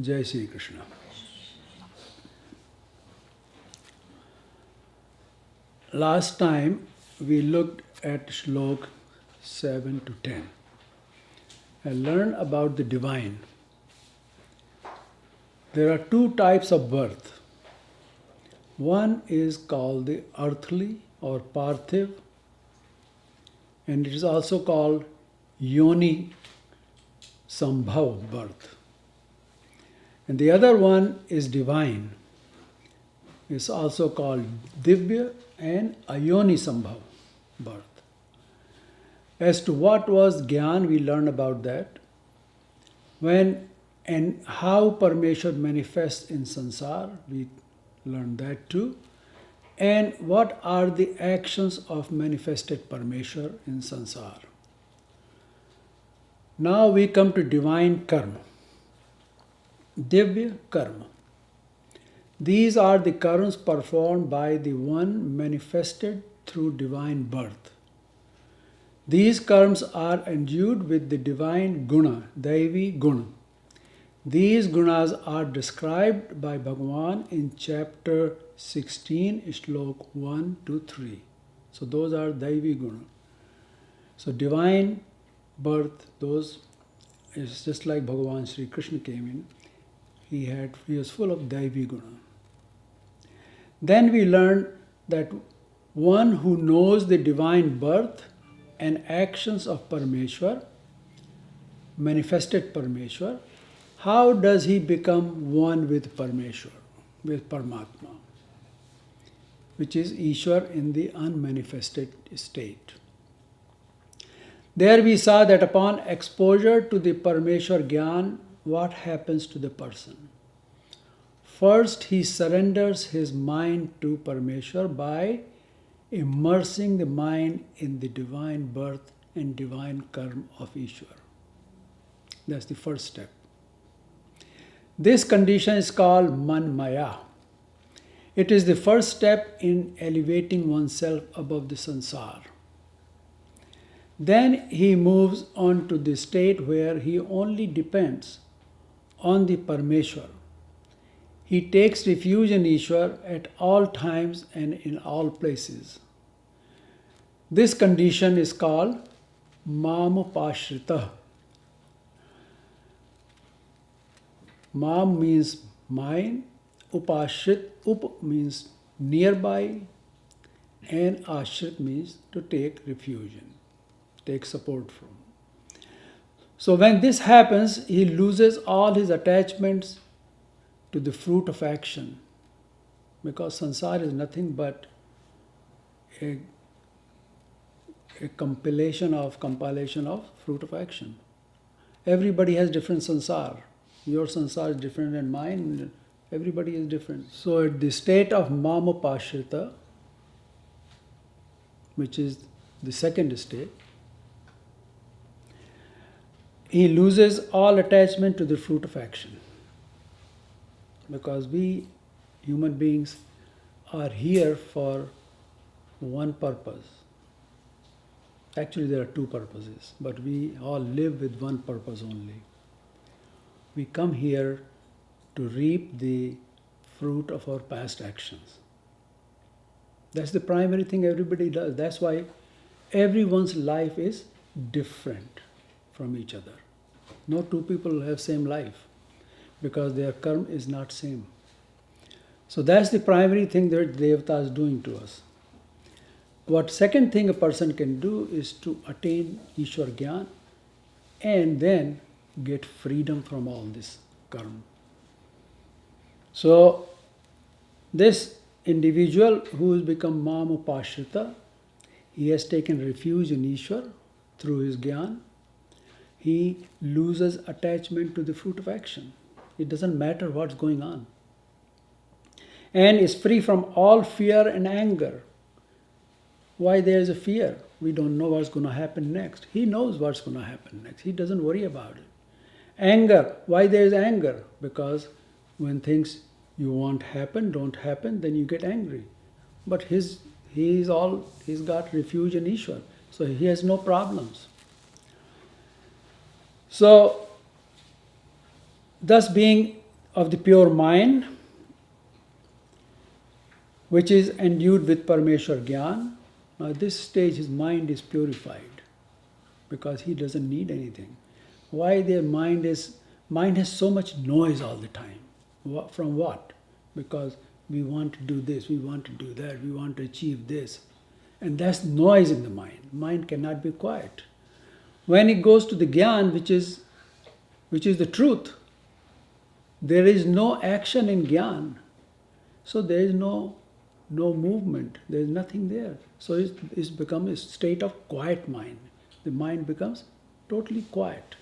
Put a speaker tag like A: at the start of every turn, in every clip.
A: Jai Shri Krishna. Last time we looked at Shlok 7 to 10 and learned about the divine. There are two types of birth. One is called the earthly or parthiv, and it is also called yoni sambhav birth. And the other one is divine. It's also called divya and ayoni sambhav birth. As to what was Gyan, we learned about that. When and how Parmeshwar manifests in sansar, we learned that too. And what are the actions of manifested Parmeshwar in sansar. Now we come to divine karma. Divya karma. These are the karmas performed by the one manifested through divine birth. These karmas are endued with the divine guna, Daivi guna. These gunas are described by Bhagavan in chapter 16, Shlok 1 to 3. So those are Daivi guna. So divine birth, those is just like Bhagavan Sri Krishna came in. He was full of Daivi guna. Then we learned that one who knows the divine birth and actions of Parmeshwar, manifested Parmeshwar, how does he become one with Parmeshwar, with Paramatma, which is Ishwar in the unmanifested state? There we saw that upon exposure to the Parmeshwar Gyan, what happens to the person? First, he surrenders his mind to Parmeshwar by immersing the mind in the divine birth and divine karma of Ishwar. That's the first step. This condition is called manmaya. It is the first step in elevating oneself above the sansar. Then he moves on to the state where he only depends on the Parmeshwar. He takes refuge in Ishwar at all times and in all places. This condition is called mamupashrita. Mam means mine, upashrit, up means nearby, and ashrit means to take refuge in, take support from. So when this happens, he loses all his attachments to the fruit of action, because sansar is nothing but a compilation of fruit of action. Everybody has different sansar. Your sansar is different than mine. Everybody is different. So at the state of mamupashrita, which is the second state, he loses all attachment to the fruit of action. Because we human beings are here for one purpose. Actually, there are two purposes, but we all live with one purpose only. We come here to reap the fruit of our past actions. That's the primary thing everybody does. That's why everyone's life is different from each other. No two people have same life, because their karma is not same. So that's the primary thing that Devata is doing to us. What second thing a person can do is to attain Ishwar Gyan and then get freedom from all this karma. So this individual who has become mamupashrita, he has taken refuge in Ishwar through his Gyan. He loses attachment to the fruit of action. It doesn't matter what's going on. And is free from all fear and anger. Why there is a fear? We don't know what's going to happen next. He knows what's going to happen next. He doesn't worry about it. Anger. Why there is anger? Because when things you want don't happen, then you get angry. But he's got refuge in Ishwar. So he has no problems. So thus being of the pure mind, which is endued with Parmeshwar Gyan. Now, at this stage, his mind is purified because he doesn't need anything. Why their mind has so much noise all the time? From what? Because we want to do this, we want to do that, we want to achieve this. And that's noise in the mind. Mind cannot be quiet. When it goes to the Gyan, which is the truth, there is no action in Gyan. So there is no movement, there is nothing there. So it's become a state of quiet mind. The mind becomes totally quiet.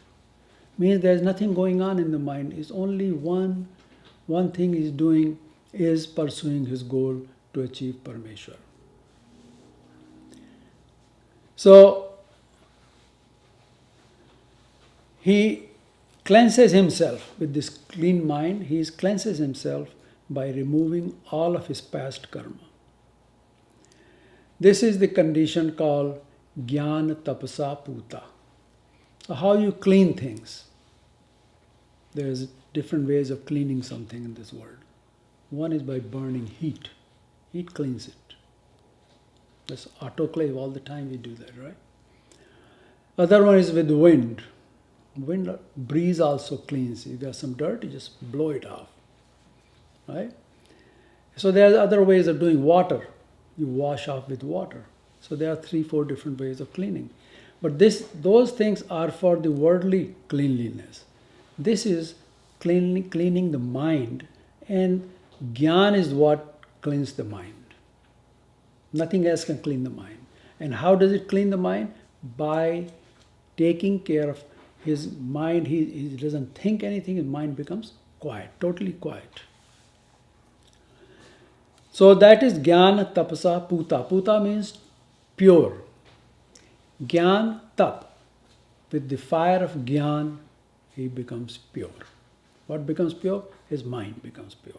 A: Means there is nothing going on in the mind. It's only one thing he's doing is pursuing his goal to achieve Parmeshwar. So he cleanses himself with this clean mind. He cleanses himself by removing all of his past karma. This is the condition called Jnana Tapasa Puta. So how you clean things? There's different ways of cleaning something in this world. One is by burning heat. Heat cleans it. That's autoclave, all the time we do that, right? Other one is with wind. Wind, breeze also cleans. If there's some dirt, you just blow it off, right? So there are other ways of doing water. You wash off with water. So there are 3-4 different ways of cleaning. But those things are for the worldly cleanliness. This is cleaning the mind, and Gyan is what cleans the mind. Nothing else can clean the mind. And how does it clean the mind? By taking care of his mind. He doesn't think anything, his mind becomes quiet, totally quiet. So that is Jnana Tapasa Puta. Puta means pure. Gyan Tap. With the fire of Gyan, he becomes pure. What becomes pure? His mind becomes pure.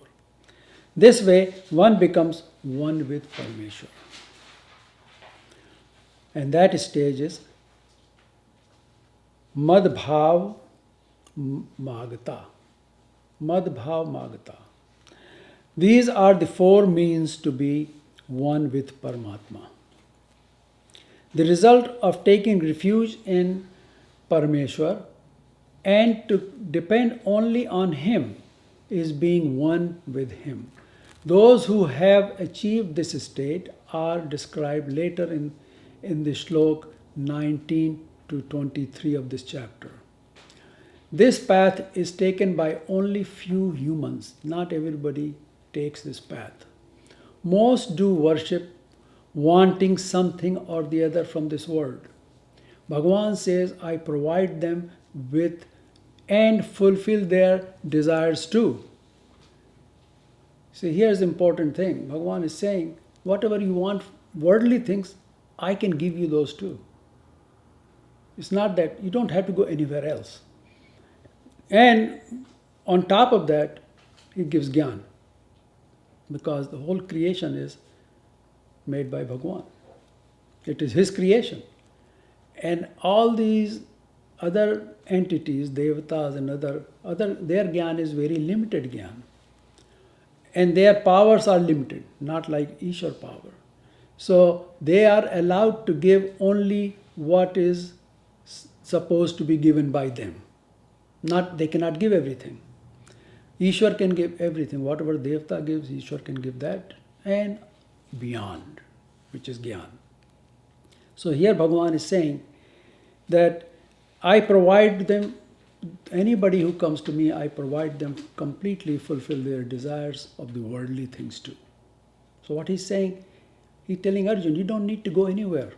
A: This way, one becomes one with Parmeshwar. And that stage is Madbhav Magata. Madbhav Magata. These are the 4 means to be one with Paramatma. The result of taking refuge in Parameshwar and to depend only on Him is being one with Him. Those who have achieved this state are described later in the shlok 19 to 23 of this chapter. This path is taken by only few humans. Not everybody takes this path. Most do worship wanting something or the other from this world. Bhagavan says, I provide them with and fulfill their desires too. See, here's the important thing. Bhagavan is saying, whatever you want, worldly things, I can give you those too. It's not that you don't have to go anywhere else. And on top of that, he gives Gyan. Because the whole creation is made by Bhagavan. It is his creation. And all these other entities, devatas and other their Gyan is very limited Gyan. And their powers are limited, not like Ishwar power. So they are allowed to give only what is supposed to be given by them. They cannot give everything. Ishwar can give everything. Whatever Devta gives, Ishwar can give that and beyond, which is Gyan. So here Bhagavan is saying that I provide them, anybody who comes to me, I provide them completely fulfill their desires of the worldly things too. So what he's saying, he's telling Arjun, you don't need to go anywhere.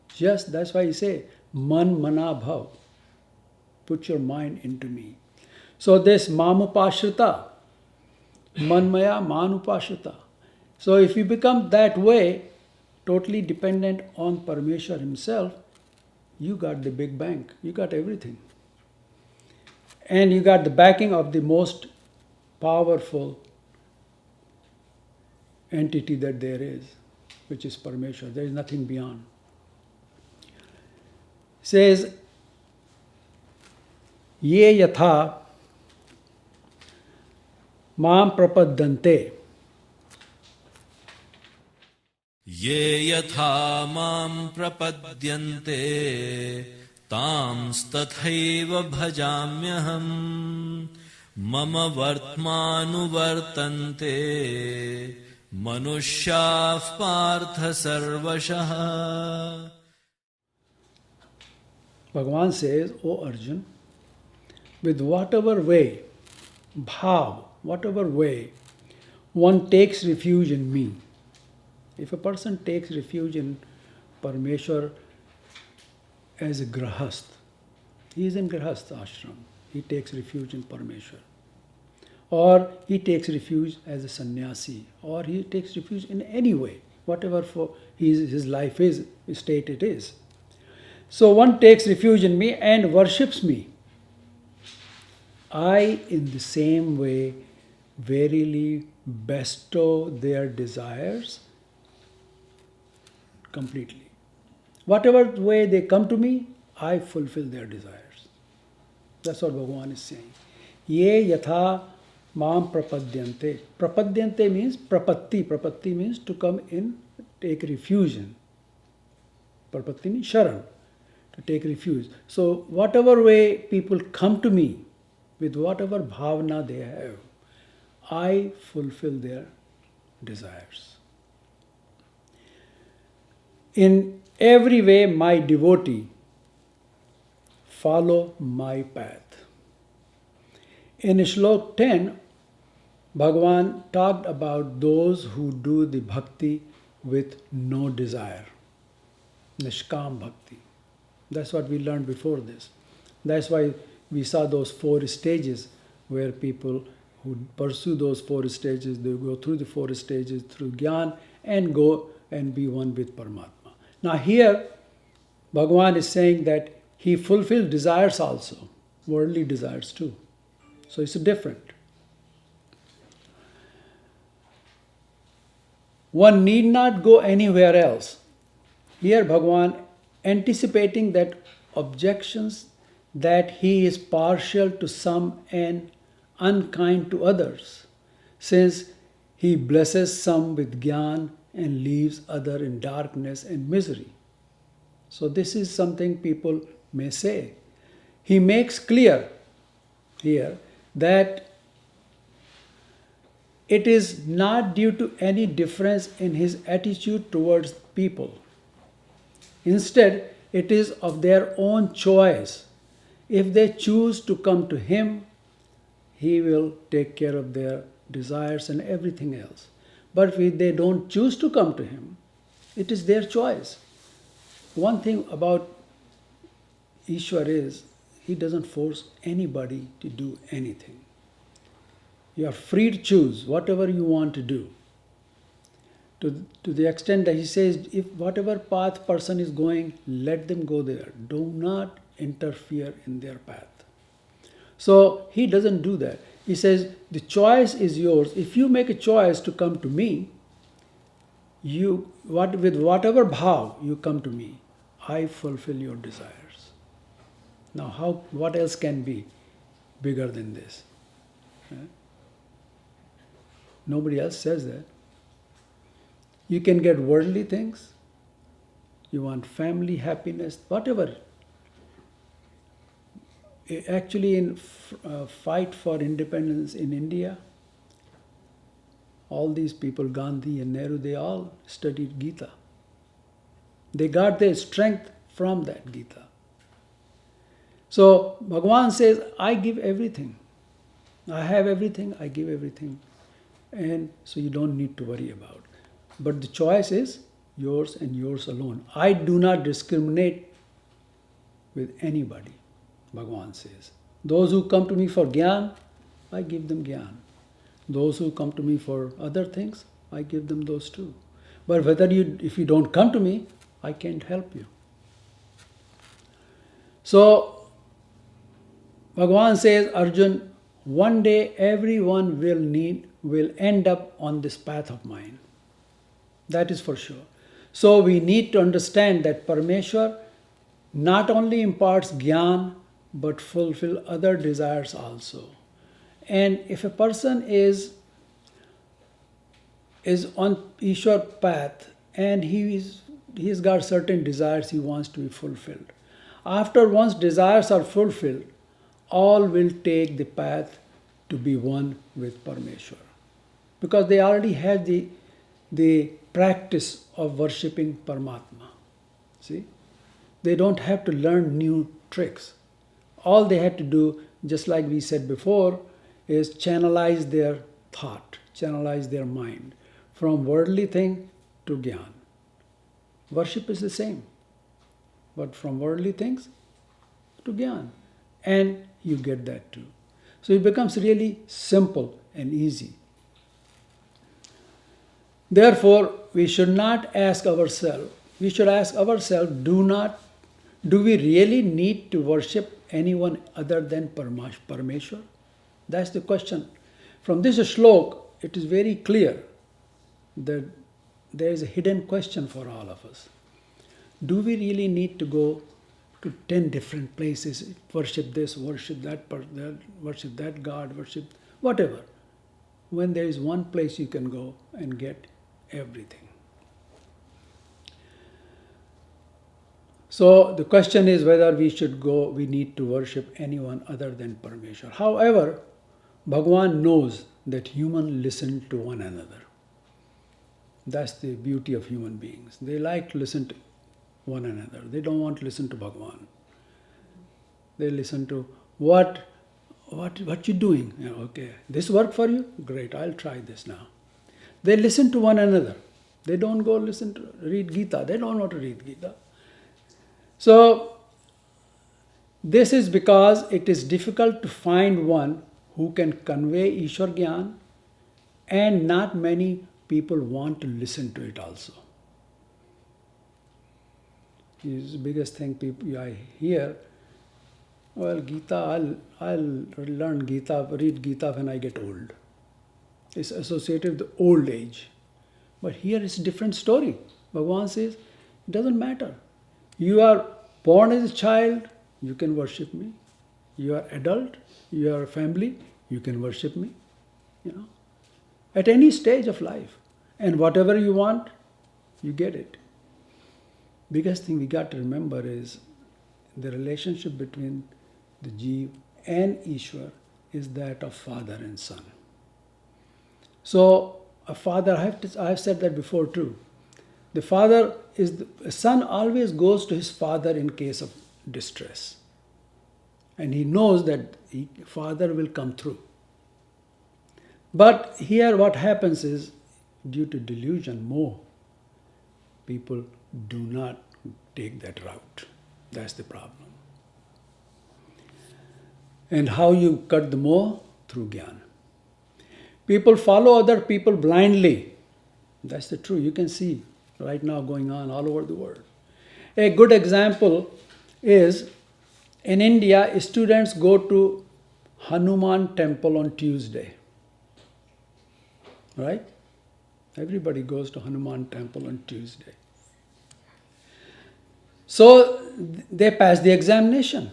A: Just, that's why he say, Man Mana Bhav. Put your mind into me. So this Mamupashrita, Manmaya Manupashrita. So if you become that way, totally dependent on Parmeshwar himself, you got the big bank, you got everything. And you got the backing of the most powerful entity that there is, which is Parmeshwar. There is nothing beyond. Says, Ye yatha mam prapaddante.
B: ये यथा मां प्रपद्यन्ते तांस्तथैव भजाम्यहम् मम वर्त्मानुवर्तन्ते मनुष्याः पार्थ सर्वशः.
A: Bhagavan says, O Arjun, with whatever way, bhav, whatever way one takes refuge in me. If a person takes refuge in Parmeshwar as a grahast, he is in grahast ashram, he takes refuge in Parmeshwar. Or he takes refuge as a sannyasi, or he takes refuge in any way, whatever for his life is, state it is. So one takes refuge in me and worships me. I, in the same way, verily bestow their desires completely. Whatever way they come to me, I fulfill their desires. That's what Bhagavan is saying. Ye yatha mam prapadyante. Prapadyante means prapatti. Prapatti means to come in, take refuge in. Prapatti means sharan, to take refuge. So whatever way people come to me, with whatever bhavana they have, I fulfill their desires. In every way, my devotee follow my path. In Shlok 10, Bhagavan talked about those who do the bhakti with no desire. Nishkam bhakti. That's what we learned before this. That's why we saw those 4 stages where people who pursue those 4 stages, they go through the 4 stages through Gyan and go and be one with Paramatma. Now here, Bhagavan is saying that he fulfilled desires also, worldly desires too. So it's different. One need not go anywhere else. Here Bhagavan anticipating that objections that he is partial to some and unkind to others, since he blesses some with Gyan and leaves other in darkness and misery. So this is something people may say. He makes clear here that it is not due to any difference in his attitude towards people. Instead, it is of their own choice. If they choose to come to him, he will take care of their desires and everything else. But if they don't choose to come to him, it is their choice. One thing about Ishwar is, he doesn't force anybody to do anything. You are free to choose whatever you want to do. To the extent that he says, if whatever path person is going, let them go there. Do not interfere in their path. So he doesn't do that. He says, the choice is yours. If you make a choice to come to me, with whatever bhav you come to me, I fulfill your desires. Now, what else can be bigger than this? Nobody else says that. You can get worldly things. You want family, happiness, whatever. Actually, in fight for independence in India, all these people, Gandhi and Nehru, they all studied Gita. They got their strength from that Gita. So Bhagavan says, I give everything. I have everything, I give everything. And so you don't need to worry about. But the choice is yours and yours alone. I do not discriminate with anybody, Bhagavan says. Those who come to me for Gyan, I give them Gyan. Those who come to me for other things, I give them those too. But if you don't come to me, I can't help you. So, Bhagavan says, Arjun, one day everyone will end up on this path of mine. That is for sure. So we need to understand that Parameshwar not only imparts Gyan, but fulfill other desires also. And if a person is on Ishwar path and he's got certain desires he wants to be fulfilled. After once desires are fulfilled, all will take the path to be one with Parmeshwar. Because they already have the practice of worshipping Paramatma. See? They don't have to learn new tricks. All they have to do, just like we said before, is channelize their thought, channelize their mind from worldly thing to Gyan. Worship is the same, but from worldly things to Gyan. And you get that too. So it becomes really simple and easy. Therefore, we should not ask ourselves, we should ask ourselves, do we really need to worship anyone other than Parameshwar? That's the question. From this shlok, it is very clear that there is a hidden question for all of us. Do we really need to go to 10 different places, worship this, worship that, worship that God, worship whatever, when there is one place you can go and get everything? So the question is whether we need to worship anyone other than Parameshwar. However, Bhagavan knows that humans listen to one another. That's the beauty of human beings. They like to listen to one another. They don't want to listen to Bhagavan. They listen to what you doing? Yeah, okay, this work for you? Great, I'll try this now. They listen to one another. They don't go read Gita. They don't want to read Gita. So, this is because it is difficult to find one who can convey Ishwar Gyan, and not many people want to listen to it also. This is the biggest thing I hear. Well, Gita, I'll learn Gita, read Gita when I get old. It's associated with old age. But here it's a different story. Bhagavan says, it doesn't matter. You are born as a child, you can worship me. You are adult, you are family, you can worship me. At any stage of life. And whatever you want, you get it. Biggest thing we got to remember is the relationship between the Jeev and Ishwar is that of father and son. So a father, I have said that before too. A son always goes to his father in case of distress. And he knows that father will come through. But here what happens is, due to delusion, more people do not take that route. That's the problem. And how you cut the more? Through Gyan. People follow other people blindly. That's the truth. You can see right now going on all over the world. A good example is in India, students go to Hanuman temple on Tuesday. Right? Everybody goes to Hanuman temple on Tuesday. So they pass the examination.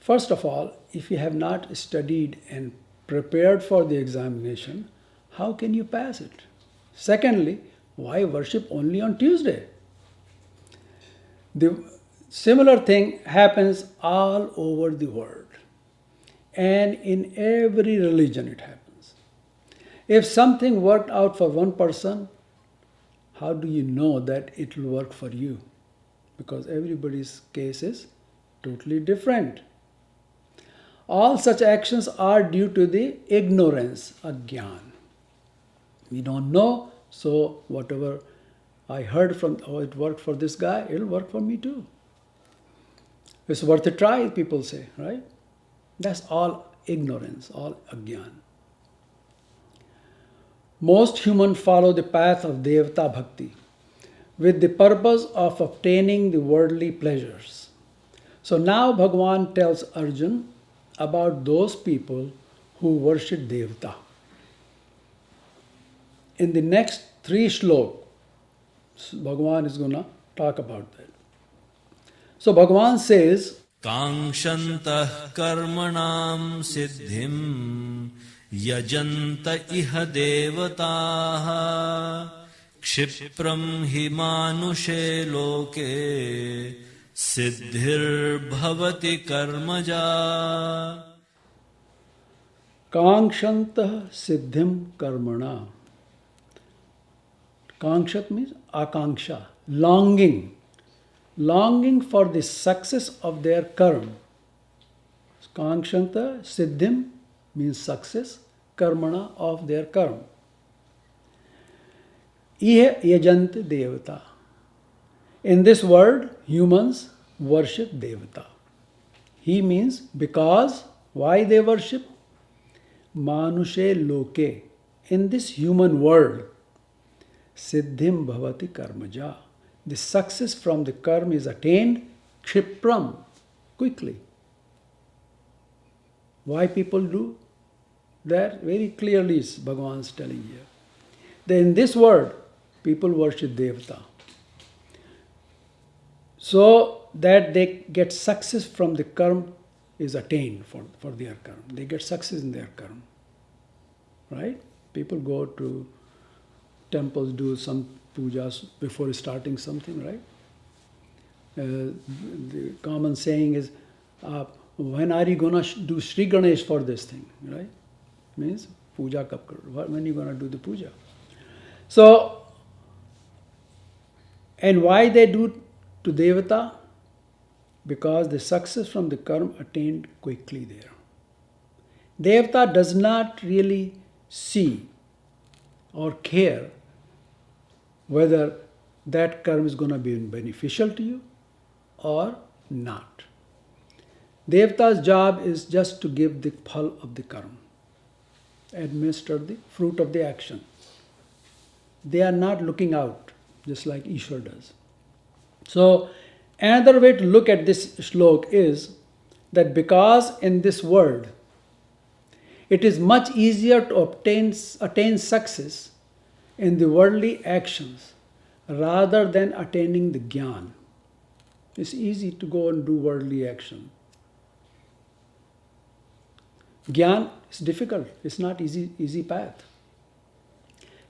A: First of all, if you have not studied and prepared for the examination, how can you pass it? Secondly, why worship only on Tuesday? The similar thing happens all over the world. And in every religion it happens. If something worked out for one person, how do you know that it will work for you? Because everybody's case is totally different. All such actions are due to the ignorance, ajnana. We don't know, so whatever I heard from, it worked for this guy, it'll work for me too. It's worth a try, people say, right? That's all ignorance, all ajnana. Most humans follow the path of Devata Bhakti with the purpose of obtaining the worldly pleasures. So now Bhagavan tells Arjun about those people who worship Devata. In the next 3 shlokas, Bhagavan is going to talk about that. So Bhagavan says,
B: काङ्क्षन्तः कर्मणां सिद्धिं यजन्त इह देवताः क्षिप्रं हि मानुषे लोके सिद्धिर्भवति कर्मजा.
A: Kankshantah siddhim karmana. Kankshat means akanksha, longing. Longing for the success of their karma. Kankshanta siddhim means success, karmana of their karma. Ihe yajant devata. In this world, humans worship devata. He means because, why they worship? Manushe loke. In this human world, siddhim bhavati karmaja. The success from the karma is attained kshipram, quickly. Why people do that? Very clearly Bhagavan is telling here. That in this world, people worship devata. So that they get success from the karma is attained for their karma. They get success in their karma. Right? People go to temples, do some pujas before starting something, right? The common saying is, when are you going to do Sri Ganesh for this thing, right? Means, puja kab karo? When are you going to do the puja? So, and why they do to Devata? Because the success from the karma attained quickly there. Devata does not really see or care whether that karma is going to be beneficial to you or not. Devata's job is just to give the phal of the karma, administer the fruit of the action. They are not looking out, just like Ishwar does. So, another way to look at this shlok is that because in this world, it is much easier to attain success in the worldly actions rather than attaining the jnana. It's easy to go and do worldly action. Jnana is difficult. It's not easy path.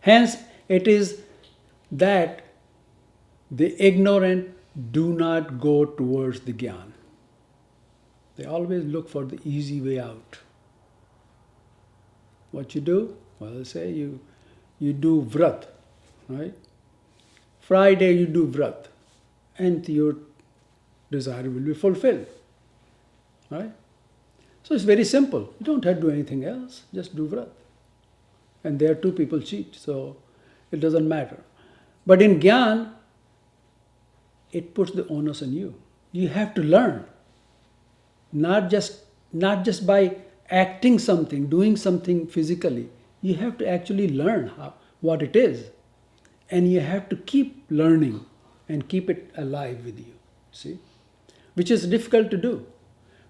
A: Hence, it is that the ignorant do not go towards the jnana. They always look for the easy way out. What you do? Well, say you do vrat, right? Friday you do vrat, and your desire will be fulfilled, right? So it's very simple. You don't have to do anything else. Just do vrat. And there too people cheat, so it doesn't matter. But in Gyan, it puts the onus on you. You have to learn. Not just by acting something, doing something physically. You have to actually learn what it is. And you have to keep learning and keep it alive with you. See? Which is difficult to do.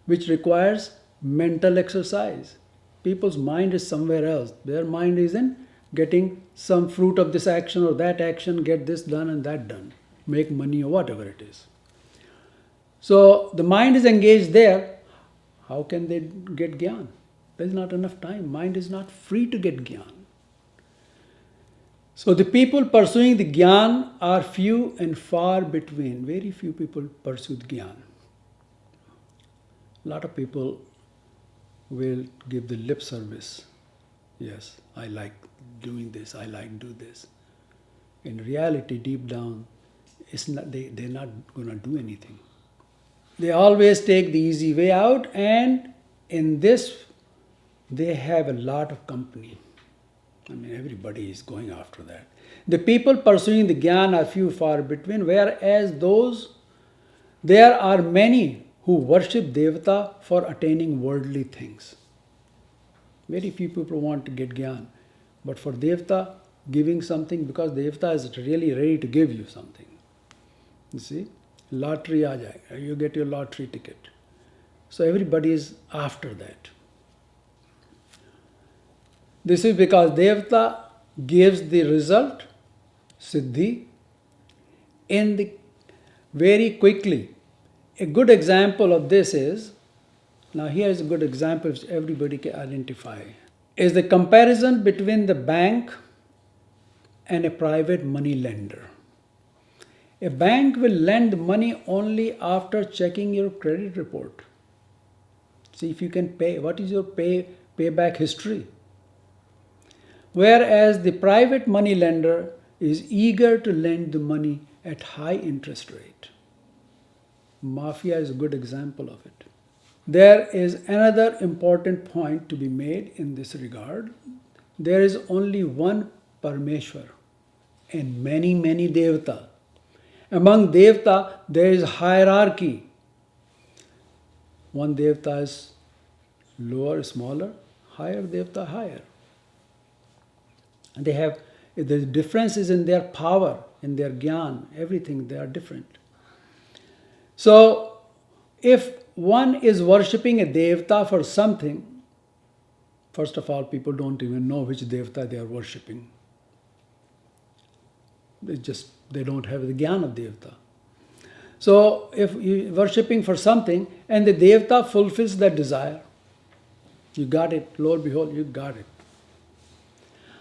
A: Which requires mental exercise. People's mind is somewhere else. Their mind is in getting some fruit of this action or that action, get this done and that done. Make money or whatever it is. So the mind is engaged there. How can they get jnana? There is not enough time. Mind is not free to get jnana. So the people pursuing the jnana are few and far between. Very few people pursue the jnana. A lot of people will give the lip service. Yes, I like doing this, I like do this. In reality, deep down, they're not going to do anything. They always take the easy way out, and in this, they have a lot of company. I mean, everybody is going after that. The people pursuing the jnana are few far between, whereas there are many who worship Devata for attaining worldly things. Very few people want to get jnana. But for Devata, giving something, because Devata is really ready to give you something. You see? Lottery aa jayega. You get your lottery ticket. So everybody is after that. This is because Devata gives the result, Siddhi, very quickly, A good example of this is, now here is a good example which everybody can identify, is the comparison between the bank and a private money lender. A bank will lend money only after checking your credit report. See if you can pay. What is your payback history? Whereas the private money lender is eager to lend the money at high interest rate. Mafia is a good example of it. There is another important point to be made in this regard. There is only one Parameshwar and many, many Devata. Among Devata, there is hierarchy. One Devata is lower, smaller, higher Devata, higher. And they have, the difference is in their power, in their jnana, everything, they are different. So, if one is worshipping a Devata for something, first of all, people don't even know which Devata they are worshipping. They don't have the jnana of Devata. So, if you are worshipping for something and the Devata fulfills that desire, you got it, lo and behold, you got it.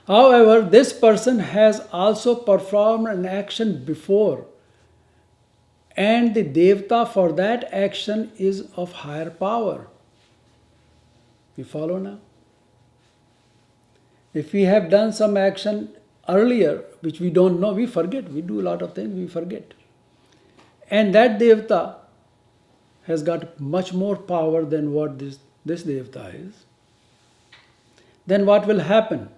A: However, this person has also performed an action before, and the Devata for that action is of higher power. You follow now? If we have done some action earlier, which we don't know, we forget. We do a lot of things, we forget. And that Devata has got much more power than what this Devata is. Then what will happen?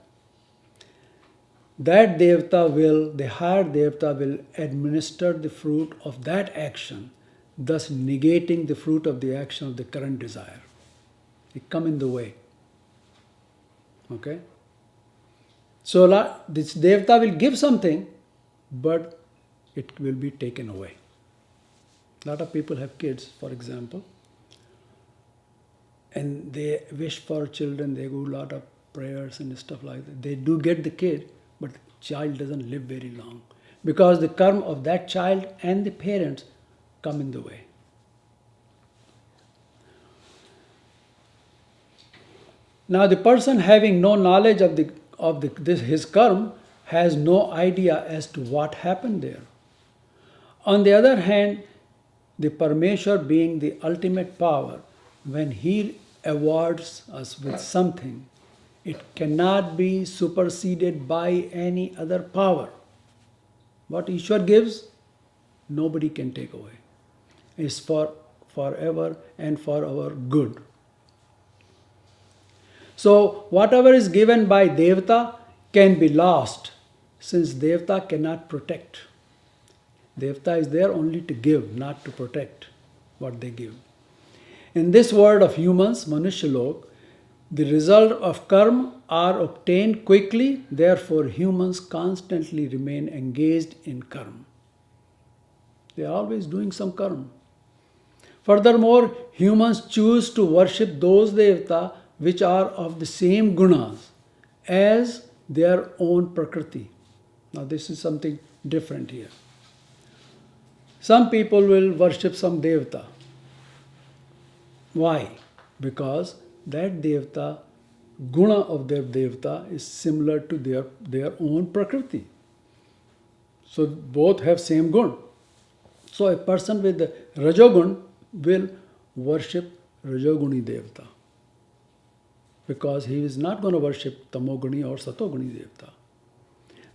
A: That Devata will, the higher Devata will administer the fruit of that action, thus negating the fruit of the action of the current desire. It come in the way. Okay? So this Devata will give something, but it will be taken away. A lot of people have kids, for example, and they wish for children, they do a lot of prayers and stuff like that. They do get the kid, but the child doesn't live very long because the karma of that child and the parents come in the way. Now the person having no knowledge of his karma has no idea as to what happened there. On the other hand, the Parameshwar being the ultimate power, when he awards us with something, it cannot be superseded by any other power. What Ishwar gives, nobody can take away. It's for forever and for our good. So whatever is given by Devata can be lost, since Devata cannot protect. Devata is there only to give, not to protect what they give. In this world of humans, Manushyalok, the result of karma are obtained quickly, therefore humans constantly remain engaged in karma. They are always doing some karma. Furthermore, humans choose to worship those Devata which are of the same gunas as their own prakriti. Now this is something different here. Some people will worship some Devata. Why? Because that Devata, guna of their Devata is similar to their own prakriti. So both have same gun. So a person with the Rajogun will worship Rajoguni Devata, because he is not going to worship Tamoguni or Satoguni Devata.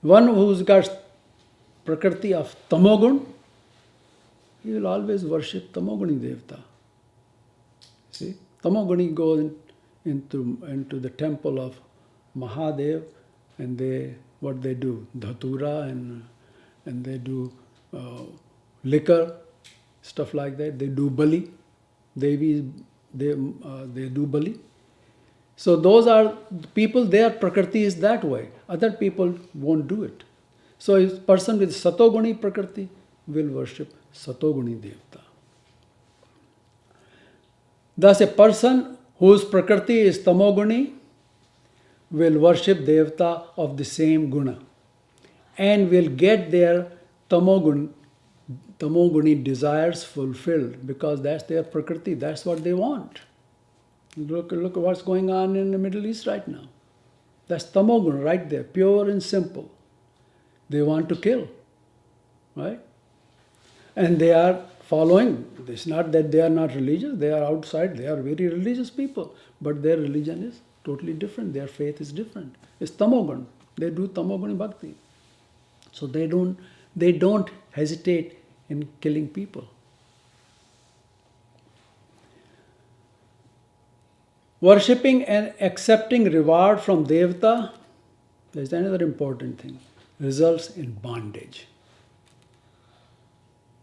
A: One who's got Prakriti of Tamogun, he will always worship Tamoguni Devata. See, Tamoguni goes into the temple of Mahadev, and what they do, dhatura and they do liquor, stuff like that. They do bali, they do bali. So those are people, their prakriti is that way. Other people won't do it. So a person with Satoguni prakriti will worship Satoguni Devata. Thus a person whose prakriti is Tamoguni will worship Devata of the same guna and will get their Tamogun tamoguni desires fulfilled, because that's their prakriti, that's what they want. Look at what's going on in the Middle East right now. That's tamogun right there, pure and simple. They want to kill, right? And they are following. It's not that they are not religious, they are outside, they are very religious people, but their religion is totally different, their faith is different. It's tamogun. They do tamoguni bhakti. So they don't hesitate in killing people. Worshipping and accepting reward from Devata, there's another important thing, results in bondage.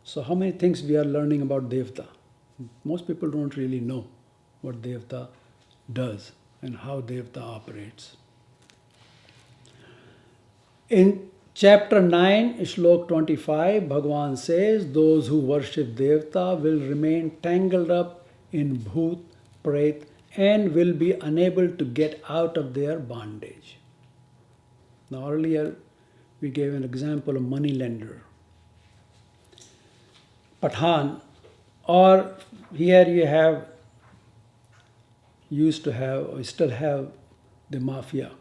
A: So how many things we are learning about Devata? Most people don't really know what Devata does and how Devata operates. In chapter 9, Shlok 25, Bhagavan says, those who worship Devata will remain tangled up in Bhut, Pret, and will be unable to get out of their bondage. Now earlier we gave an example of money lender, Pathan, or here you used to have or still have the mafia.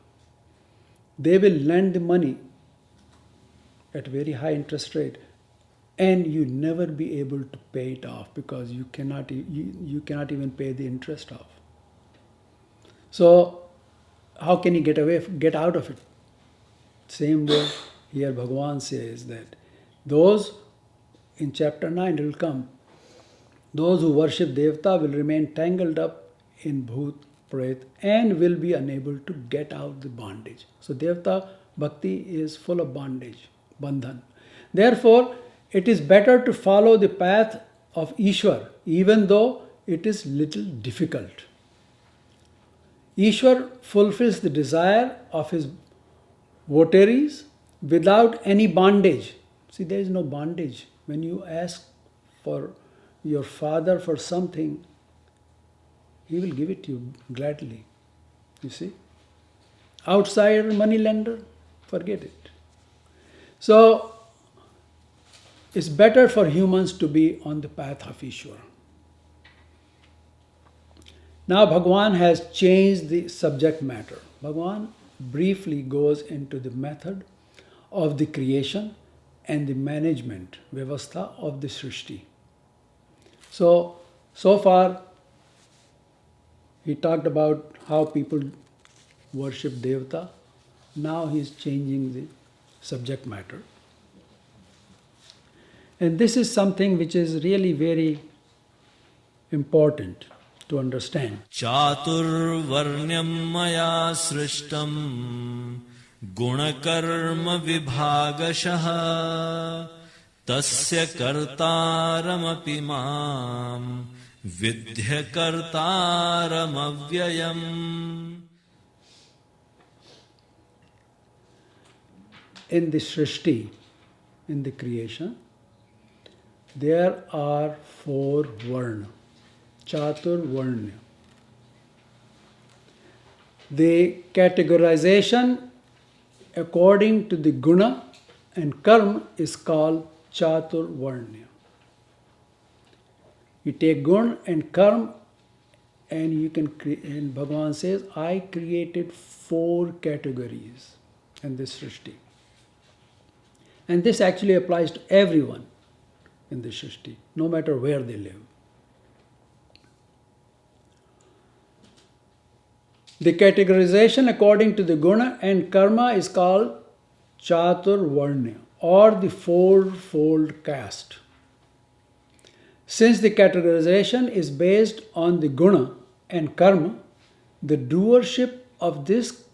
A: They will lend the money at a very high interest rate, and you never be able to pay it off because you cannot even pay the interest off. So how can you get out of it? Same way here Bhagavan says that those, in chapter 9 it will come, those who worship Devata will remain tangled up in Bhut, Pret, and will be unable to get out the bondage. So Devata Bhakti is full of bondage, bandhan. Therefore, it is better to follow the path of Ishwar, even though it is little difficult. Ishwar fulfills the desire of his votaries without any bondage. See, there is no bondage. When you ask for your father for something, he will give it to you gladly. You see? Outsider, money lender, forget it. So, it's better for humans to be on the path of Ishwar. Now Bhagavan has changed the subject matter. Bhagavan briefly goes into the method of the creation and the management, vyavastha of the Srishti. So far he talked about how people worship Devata. Now he is changing the subject matter. And this is something which is really very important to understand.
B: Chaturvarnyam maya srishtam gunakarma vibhagashaha tasya kartaramapi mam vidhya kartaram avyayam.
A: In the Srishti, in the creation, there are 4 varna, Chatur Varnya. The categorization according to the guna and karma is called Chatur Varnya. You take gun and karma and you can create, and Bhagavan says, I created 4 categories in this Srishti. And this actually applies to everyone in the Srishti, no matter where they live. The categorization according to the guna and karma is called Chatur Varnya, or the 4-fold caste. Since the categorization is based on the guna and karma, the doership of this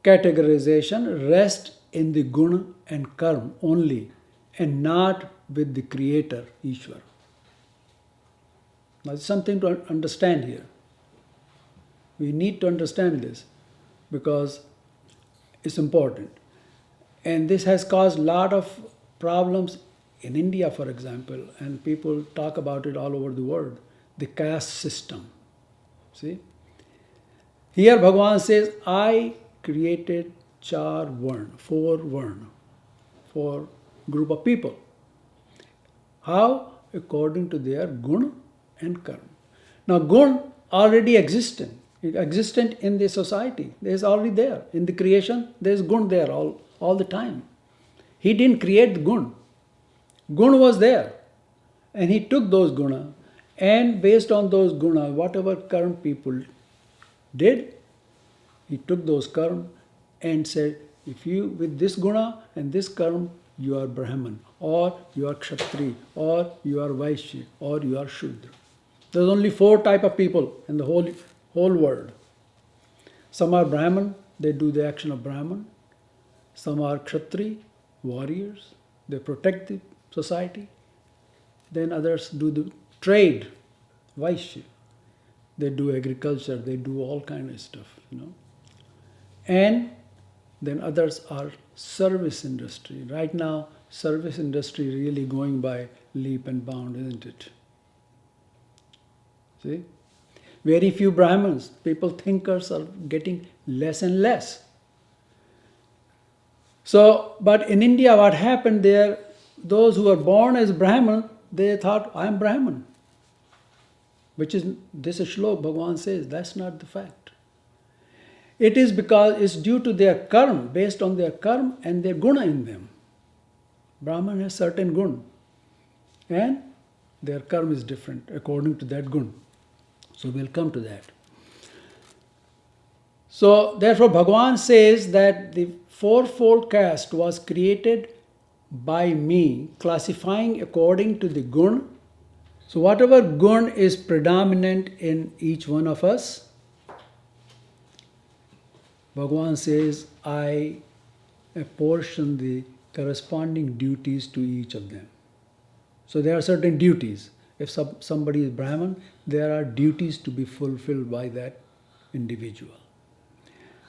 A: categorization rests in the guna and karma only, and not with the creator, Ishwar. Now, there's something to understand here. We need to understand this because it's important. And this has caused a lot of problems in India, for example, and people talk about it all over the world, the caste system. See? Here Bhagavan says, I created 4 varna, 4 group of people. How? According to their gun and karma. Now, gun already existent in the society. There is already there. In the creation, there is gun there all the time. He didn't create the gun. Gun was there. And he took those guna, and based on those guna, whatever karma people did, he took those karma and said, if you, with this guna and this karma, you are Brahman, or you are Kshatri, or you are Vaishya, or you are Shudra. There's only 4 type of people in the whole world. Some are Brahman, they do the action of Brahman. Some are Kshatri, warriors, they protect the society. Then others do the trade, Vaishya. They do agriculture, they do all kind of stuff. And then others are service industry. Right now, service industry really going by leap and bound, isn't it? See? Very few Brahmins, people, thinkers are getting less and less. So, but in India, what happened there, those who were born as Brahman, they thought, I am Brahman. Which is, this shlok, Bhagavan says, that's not the fact. It is because it's due to their karma, based on their karma and their guna in them. Brahman has certain gun, and their karma is different according to that gun. So we'll come to that. So therefore Bhagavan says that the fourfold caste was created by me, classifying according to the gun. So whatever gun is predominant in each one of us, Bhagavan says, I apportion the corresponding duties to each of them. So there are certain duties. If somebody is Brahman, there are duties to be fulfilled by that individual.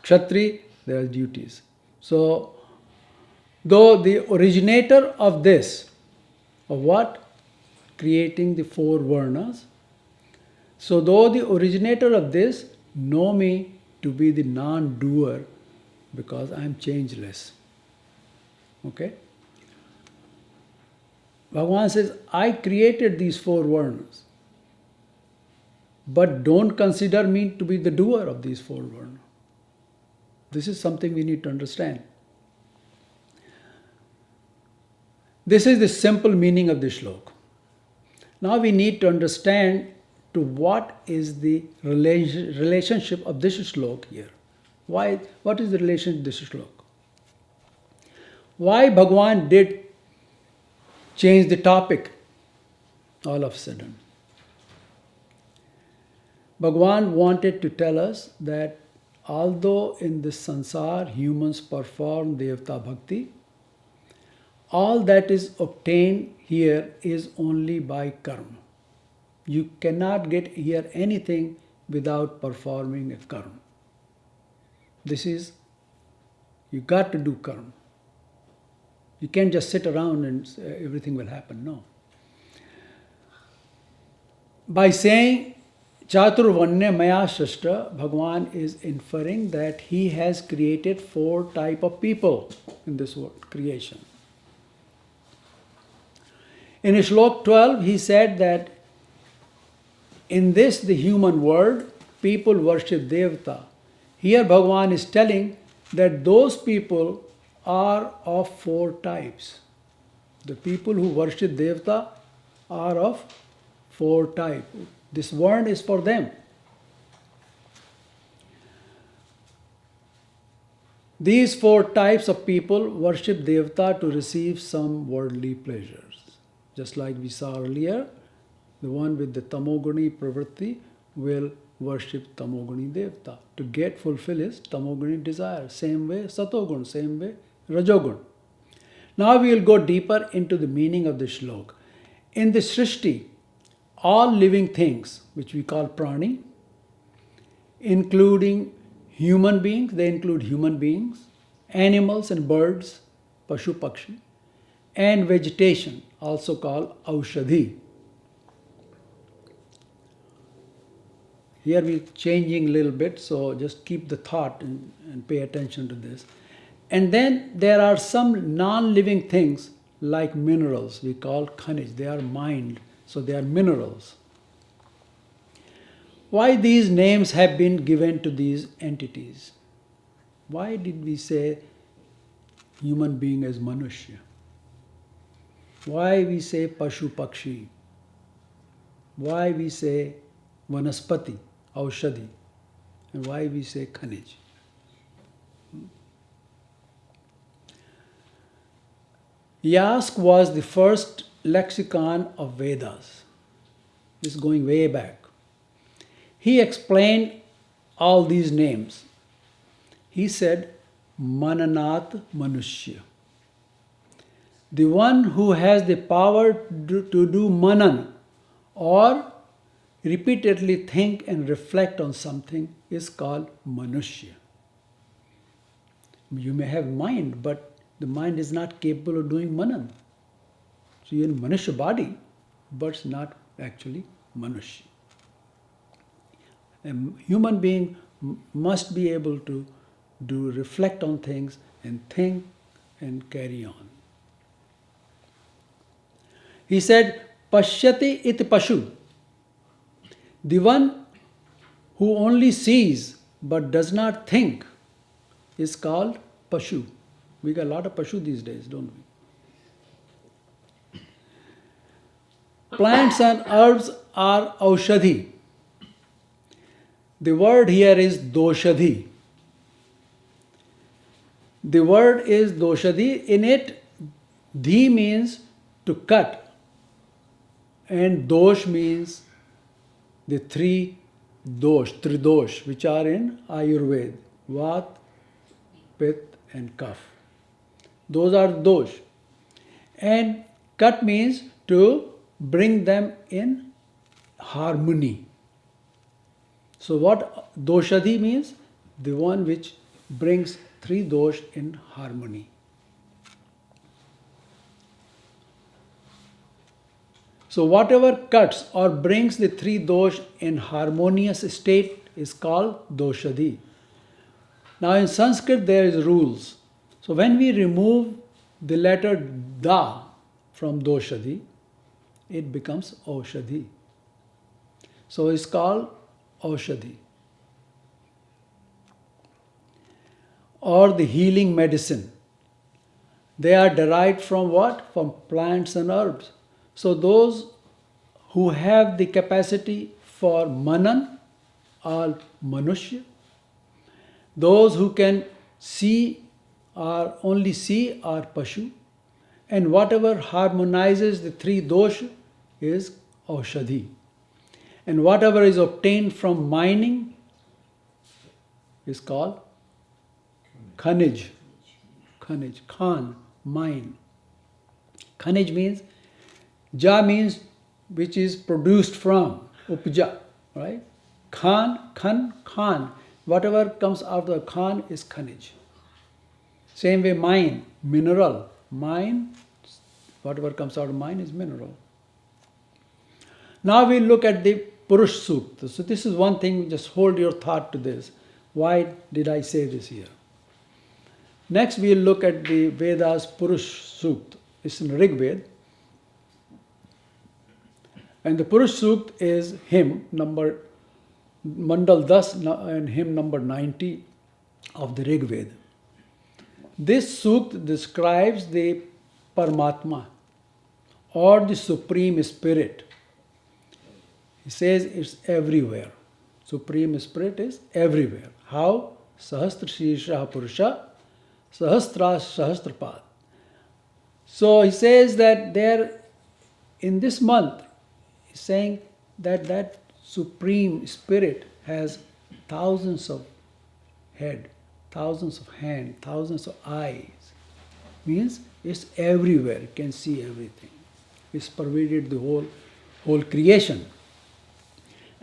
A: Kshatri, there are duties. So, though the originator of this, of what? Creating the 4 varnas. So, though the originator of this, know me to be the non-doer, because I am changeless. Okay? Bhagavan says, I created these 4 varnas, but don't consider me to be the doer of these 4 varnas. This is something we need to understand. This is the simple meaning of this shlok. Now we need to understand to what is the relationship of this shlok here. Why? What is the relation to this shlok? Why Bhagavan did change the topic all of a sudden? Bhagavan wanted to tell us that although in this sansar humans perform Devta Bhakti, all that is obtained here is only by karma. You cannot get here anything without performing a karma. This is, you got to do karma. You can't just sit around and everything will happen. No. By saying Chaturvanya Maya Shashtra, Bhagavan is inferring that he has created 4 type of people in this world, creation. In Shlok 12, he said that in this, the human world, people worship Devta. Here Bhagavan is telling that those people are of 4 types. The people who worship Devta are of 4 types. This word is for them. These 4 types of people worship Devta to receive some worldly pleasures. Just like we saw earlier, the one with the tamoguni pravritti will worship tamoguni Devta to fulfill his tamoguni desire. Same way satogun, same way rajogun. Now we will go deeper into the meaning of the shlok. In the Srishti, all living things, which we call prani, including human beings, they include human beings, animals and birds, pashu pakshi, and vegetation, also called aushadhi. Here we're changing a little bit, so just keep the thought and pay attention to this. And then there are some non-living things like minerals. We call khanij. They are mined, so they are minerals. Why these names have been given to these entities? Why did we say human being as manushya? Why we say pashu pakshi? Why we say vanaspati, aushadhi? And why we say khanij? Yask was the first lexicon of Vedas. This is going way back. He explained all these names. He said, Mananat Manushya. The one who has the power to do manan or repeatedly think and reflect on something is called Manushya. You may have mind, but the mind is not capable of doing manan. So you're in Manushya body, but it's not actually Manushya. A human being must be able to reflect on things and think and carry on. He said, Pashyati it pashu. The one who only sees but does not think is called pashu. We got a lot of pashu these days, don't we? Plants and herbs are aushadhi. The word here is doshadhi. The word is doshadhi. In it, dhi means to cut, and dosh means the three tridosh, which are in Ayurveda: Vat, Pitta, and Kapha. Those are dosh. And cut means to bring them in harmony. So what doshadhi means? The one which brings three dosh in harmony. So whatever cuts or brings the three dosh in harmonious state is called doshadhi. Now in Sanskrit there is rules. So when we remove the letter da from doshadhi, it becomes aushadhi. So it's called aushadhi. Or the healing medicine. They are derived from what? From plants and herbs. So those who have the capacity for manan are manushya. Those who can see or only see are pashu. And whatever harmonizes the three dosha is aushadhi. And whatever is obtained from mining is called khanij. Khanij, khan, mine. Khanij means, ja means which is produced from, upja, right? Khan. Whatever comes out of the khan is khanij. Same way mine, mineral. Mine, whatever comes out of mine is mineral. Now we look at the Purush Sukta. So this is one thing, just hold your thought to this. Why did I say this here? Next we'll look at the Vedas Purush Sukta. It's in Rig Veda. And the Purush Sukta is hymn number Mandal 10 and hymn number 90 of the Rig Veda. This Sukta describes the Paramatma or the Supreme Spirit. He says it's everywhere. Supreme Spirit is everywhere. How? Sahastra Shirsha Purusha, Sahastra Sahasrapad. So he says that there, in this month, he's saying that Supreme Spirit has thousands of head, thousands of hands, thousands of eyes. Means it's everywhere, you can see everything. It's pervaded the whole creation.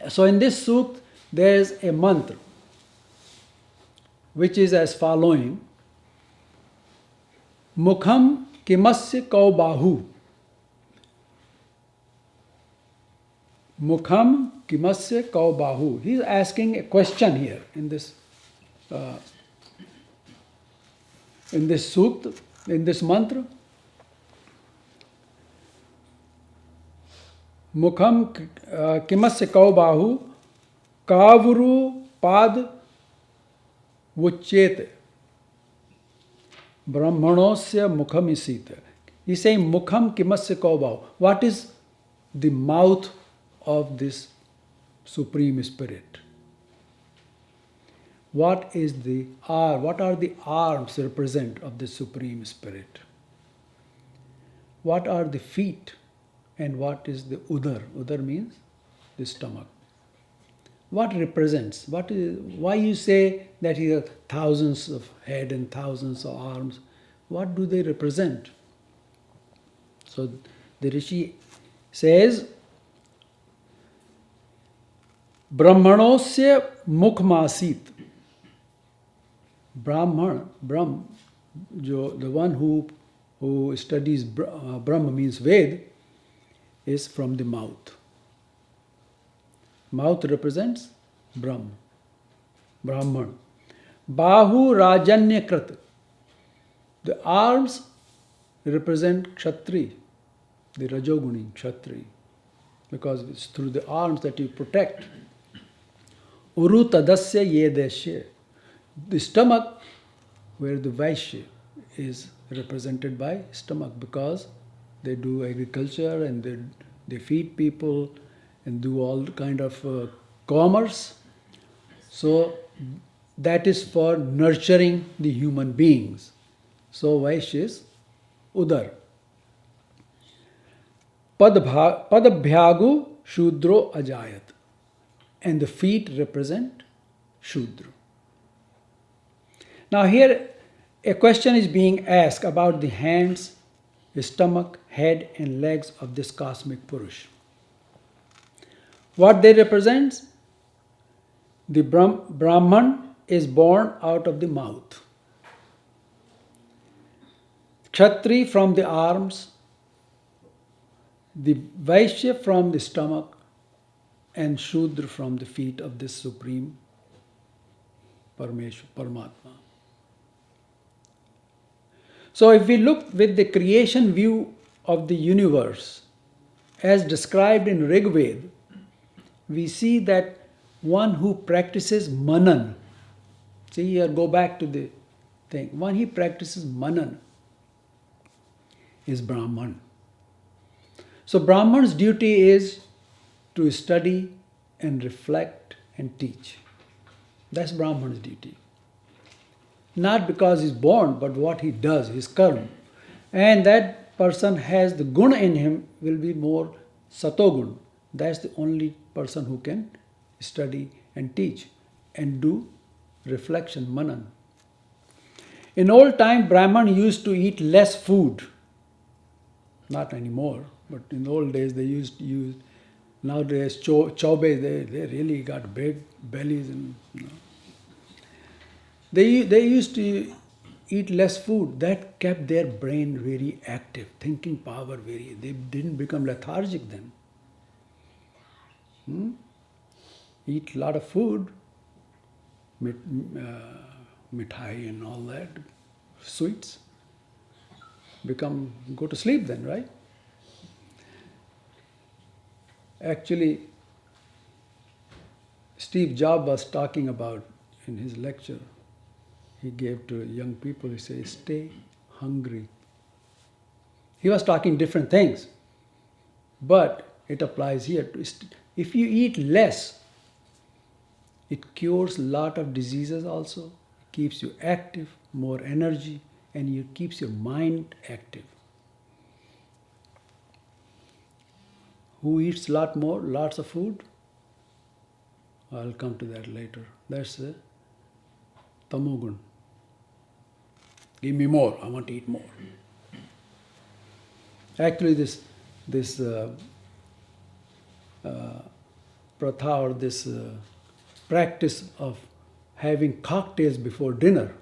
A: So in this sukta, there is a mantra which is as following: Mukham kimasya kau bahu. Mukham kimasya kau bahu. He is asking a question here in this sukta, in this mantra. Mukham kimasya kau bahu kavuru pad vuchyete brahmanosya mukham isita. He's saying mukham kimasya kau bahu. What is the mouth of this Supreme Spirit? What is the what are the arms represent of the Supreme Spirit? What are the feet and what is the udar? Udar means the stomach. What represents? Why you say that he has thousands of head and thousands of arms? What do they represent? So the Rishi says, Brahmanosya mukhmasit. Brahman, the one who studies Brahma means Ved, is from the mouth. Mouth represents Brahman. Bahu Rajanyakrat. The arms represent Kshatri, the Rajoguni Kshatri, because it's through the arms that you protect. Uru Tadasya Yedeshe. The stomach, where the Vaishya is represented by stomach, because they do agriculture and they feed people and do all kind of commerce. So that is for nurturing the human beings. So Vaishya is Udar. Padabhyagu Shudro Ajayat. And the feet represent Shudra. Now here a question is being asked about the hands, the stomach, head and legs of this cosmic Purush. What they represent? The Brahman is born out of the mouth. Kshatri from the arms, the Vaishya from the stomach, and Shudra from the feet of this Supreme Paramatma. So if we look with the creation view of the universe as described in Rig Veda, we see that one who practices manan, see here, go back to the thing, one who practices manan is Brahman. So Brahman's duty is to study and reflect and teach. That's Brahman's duty. Not because he's born, but what he does, his karma. And that person has the guna in him will be more satogun. That's the only person who can study and teach and do reflection, manan. In old time, Brahman used to eat less food. Not anymore, but in the old days they used to use, nowadays chobe, they really got big bellies and They used to eat less food. That kept their brain very active, thinking power very. They didn't become lethargic then. Eat a lot of food, mithai and all that, sweets. Go to sleep then, right? Actually, Steve Jobs was talking about in his lecture. He gave to young people, he says, stay hungry. He was talking different things, but it applies here. If you eat less, it cures a lot of diseases also, keeps you active, more energy, and it keeps your mind active. Who eats a lot more, lots of food? I'll come to that later. That's the tamogun. Give me more, I want to eat more. Actually, this pratha or this practice of having cocktails before dinner,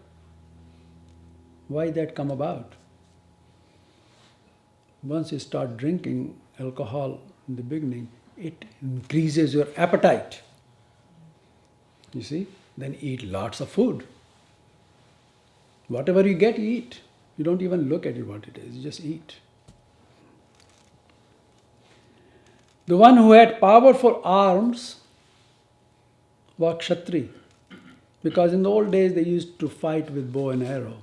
A: why that come about? Once you start drinking alcohol in the beginning, it increases your appetite. You see? Then eat lots of food. Whatever you get, you eat. You don't even look at it what it is, you just eat. The one who had powerful arms was Kshatri, because in the old days they used to fight with bow and arrow.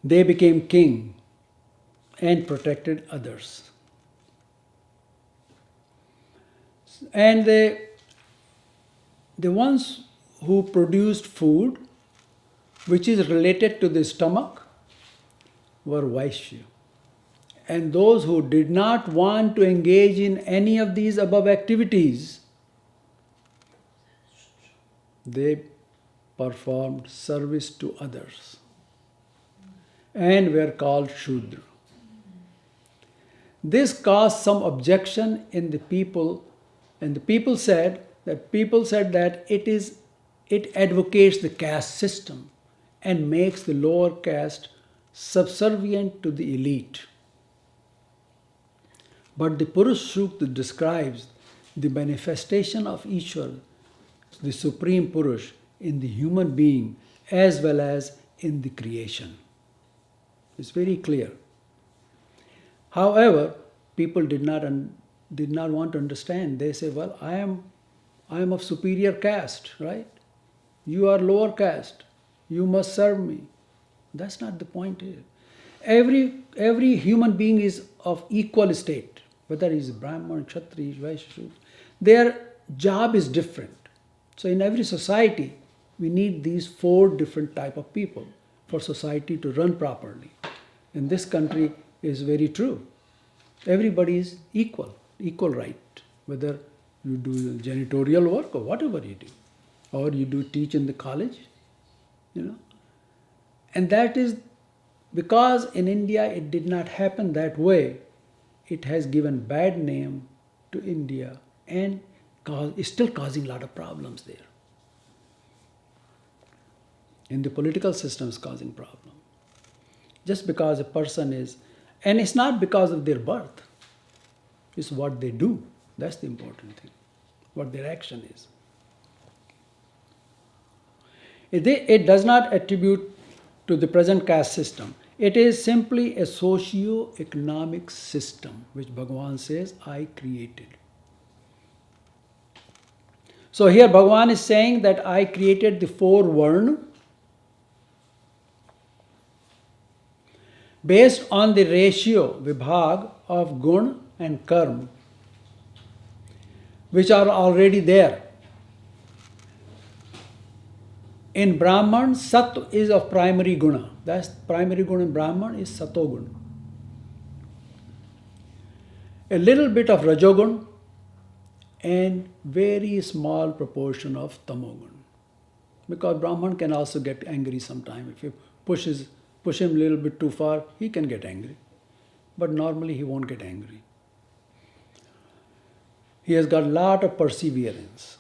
A: They became king and protected others. And the ones who produced food which is related to the stomach were Vaishya. And those who did not want to engage in any of these above activities, they performed service to others and were called Shudra. This caused some objection in the people, and the people said that it advocates the caste system and makes the lower caste subservient to the elite. But the Purush Sukta describes the manifestation of Ishwar, the Supreme Purush, in the human being as well as in the creation. It's very clear. However, people did not want to understand. They say, well, I am of superior caste, right? You are lower caste. You must serve me. That's not the point here. Every human being is of equal state, whether he's Brahman, Kshatriya, Vaishya, their job is different. So in every society, we need these 4 different type of people for society to run properly. In this country is very true. Everybody is equal right, whether you do janitorial work or whatever you do, or you do teach in the college, And that is because in India it did not happen that way. It has given bad name to India and is still causing a lot of problems there. In the political system is causing problem. Just because a person is, and it's not because of their birth, it's what they do. That's the important thing, what their action is. It does not attribute to the present caste system. It is simply a socio-economic system which Bhagavan says, I created. So here Bhagavan is saying that I created the 4 Varna based on the ratio, vibhag, of gun and karma, which are already there. In Brahman, Sat is of primary guna. That's primary guna in Brahman is Satogun. A little bit of Rajogun and very small proportion of Tamogun. Because Brahman can also get angry sometime. If you push him a little bit too far, he can get angry. But normally he won't get angry. He has got a lot of perseverance.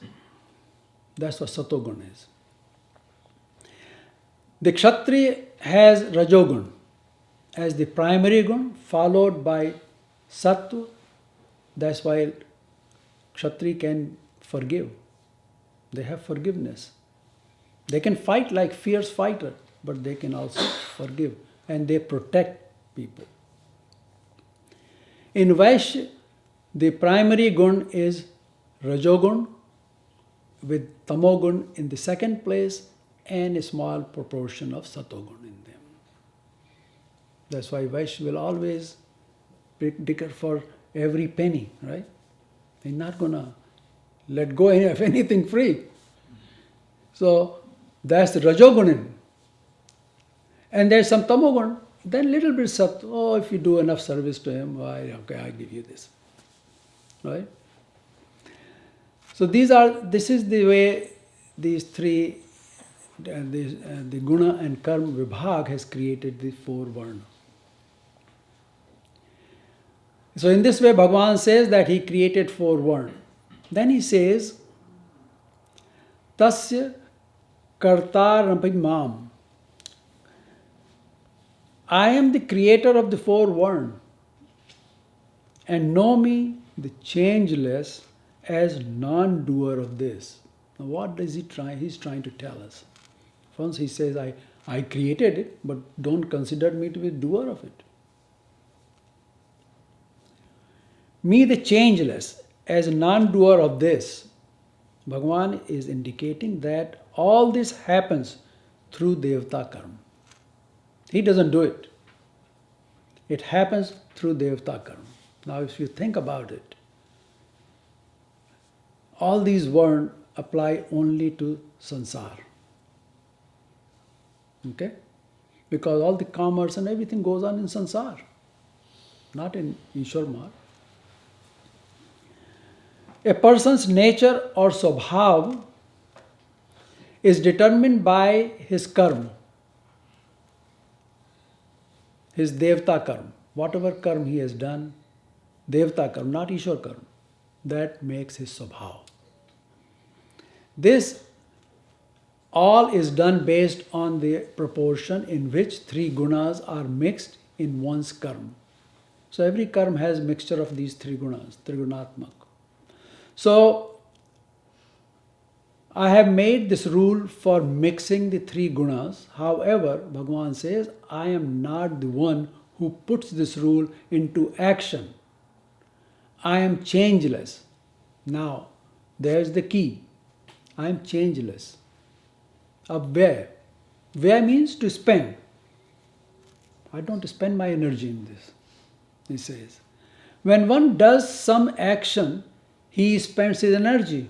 A: That's what Satogun is. The Kshatriya has Rajogun as the primary gun, followed by Sattva. That's why Kshatriya can forgive. They have forgiveness. They can fight like fierce fighter, but they can also forgive, and they protect people. In Vaishya, the primary gun is Rajogun, with Tamogun in the second place, and a small proportion of Satogun in them. That's why Vaishya will always dicker for every penny, right? He's not going to let go of anything free. So that's the Rajogunin. And there's some Tamogun, then little bit Sattva. Oh, if you do enough service to him, okay, I give you this. Right? So this is the way these 3 the guna and karma vibhag has created the 4 varna. So in this way Bhagavan says that he created 4 varna. Then he says, Tasya kartaramapimam. I am the creator of the 4 varna, and know me, the changeless, as non-doer of this. Now what does he's trying to tell us? Once he says, I created it, but don't consider me to be the doer of it. me the changeless, as a non-doer of this. Bhagavan is indicating that all this happens through Devta karma. He doesn't do it. It happens through Devta karma. Now if you think about it, all these words apply only to sansar. Okay? Because all the commerce and everything goes on in sansar, not in Ishwar Marg. A person's nature or swabhav is determined by his karma, his devta karma. Whatever karma he has done, devta karma, not Ishwar karma, that makes his swabhav. This all is done based on the proportion in which three gunas are mixed in one's karma. So every karma has mixture of these three gunas, trigunatmak. So I have made this rule for mixing the three gunas. However, Bhagavan says, I am not the one who puts this rule into action. I am changeless. Now, there's the key. I am changeless. Aware. Where means to spend. I don't spend my energy in this, he says. When one does some action, he spends his energy.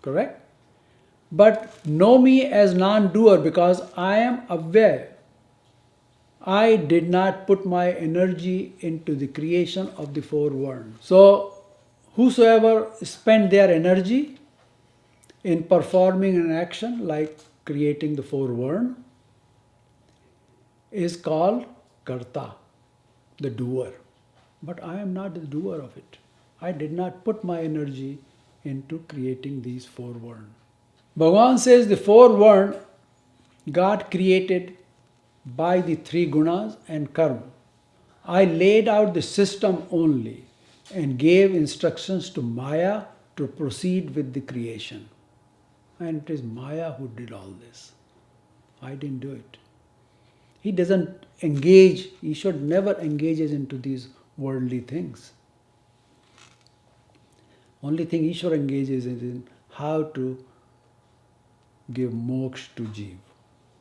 A: Correct? But know me as non-doer because I am aware. I did not put my energy into the creation of the four worlds. So, whosoever spend their energy in performing an action like creating the four worlds is called karta, the doer. But I am not the doer of it. I did not put my energy into creating these four worlds. Bhagavan says the four worlds God created by the three gunas and karma. I laid out the system only and gave instructions to Maya to proceed with the creation. And it is Maya who did all this. I didn't do it. He doesn't engage, Ishwar never engages into these worldly things. Only thing Ishwar engages in how to give moksha to Jeev.